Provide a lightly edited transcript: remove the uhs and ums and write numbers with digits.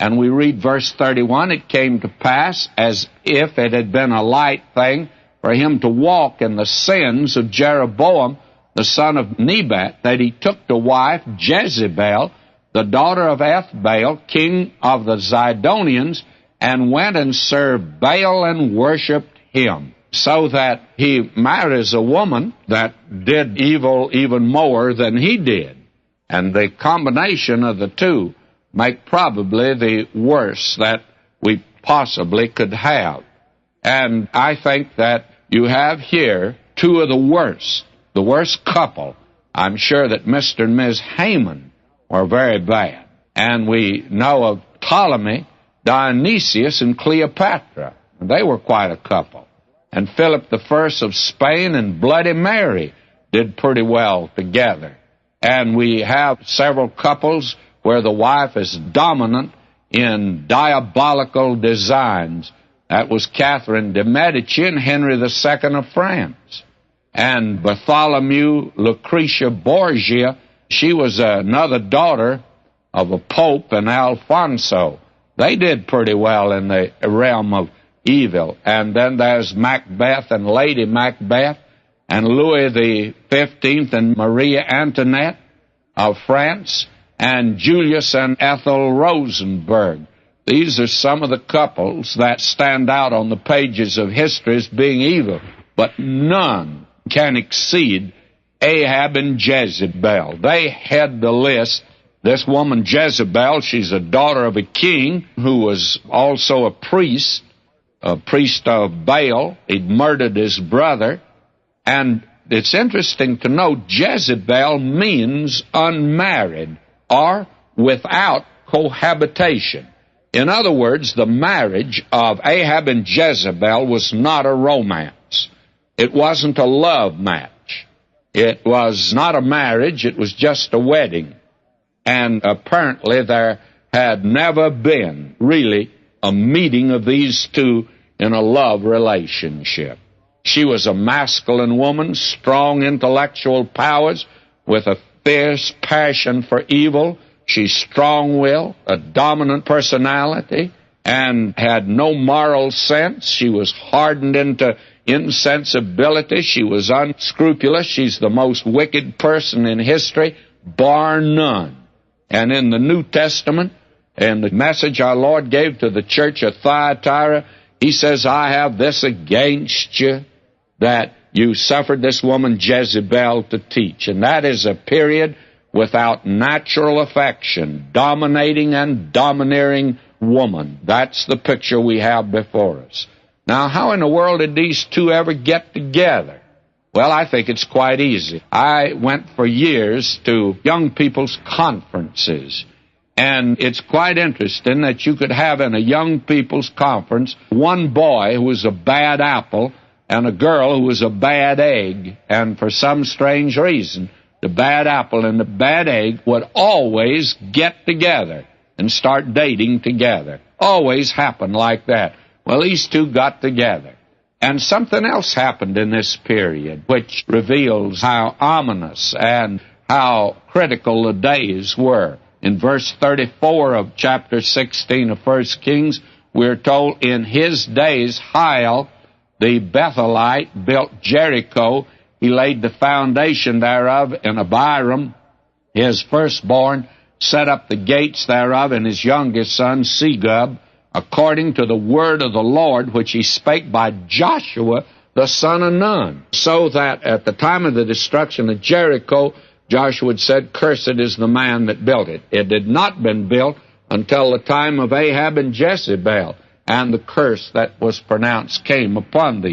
And we read verse 31, it came to pass, as if it had been a light thing for him to walk in the sins of Jeroboam, the son of Nebat, that he took to wife Jezebel, the daughter of Ethbaal, king of the Zidonians, and went and served Baal and worshipped him. So that he marries a woman that did evil even more than he did. And the combination of the two make probably the worst that we possibly could have. And I think that you have here two of the worst couple. I'm sure that Mr. and Ms. Haman were very bad. And we know of Ptolemy, Dionysius, and Cleopatra. They were quite a couple. And Philip I of Spain and Bloody Mary did pretty well together. And we have several couples where the wife is dominant in diabolical designs. That was Catherine de' Medici and Henry II of France. And Bartholomew Lucretia Borgia, she was another daughter of a pope and Alfonso. They did pretty well in the realm of evil. And then there's Macbeth and Lady Macbeth and Louis XV and Maria Antoinette of France and Julius and Ethel Rosenberg. These are some of the couples that stand out on the pages of history as being evil, but none can exceed Ahab and Jezebel. They head the list. This woman Jezebel, she's a daughter of a king who was also a priest of Baal. He'd murdered his brother. And it's interesting to note Jezebel means unmarried or without cohabitation. In other words, the marriage of Ahab and Jezebel was not a romance. It wasn't a love match. It was not a marriage. It was just a wedding. And apparently there had never been really a meeting of these two in a love relationship. She was a masculine woman, strong intellectual powers, with a fierce passion for evil. She's strong-willed, a dominant personality, and had no moral sense. She was hardened into insensibility. She was unscrupulous. She's the most wicked person in history, bar none. And in the New Testament, in the message our Lord gave to the church of Thyatira, he says, I have this against you, that you suffered this woman Jezebel to teach. And that is a period without natural affection, dominating and domineering woman. That's the picture we have before us. Now, how in the world did these two ever get together? Well, I think it's quite easy. I went for years to young people's conferences, and it's quite interesting that you could have in a young people's conference one boy who was a bad apple and a girl who was a bad egg, and for some strange reason, the bad apple and the bad egg would always get together and start dating together. Always happened like that. Well, these two got together. And something else happened in this period, which reveals how ominous and how critical the days were. In verse 34 of chapter 16 of 1 Kings, we're told, in his days Hiel, the Bethelite, built Jericho. He laid the foundation thereof, and Abiram, his firstborn, set up the gates thereof, and his youngest son, Segub, according to the word of the Lord, which he spake by Joshua, the son of Nun. So that at the time of the destruction of Jericho, Joshua had said, cursed is the man that built it. It had not been built until the time of Ahab and Jezebel, and the curse that was pronounced came upon thee.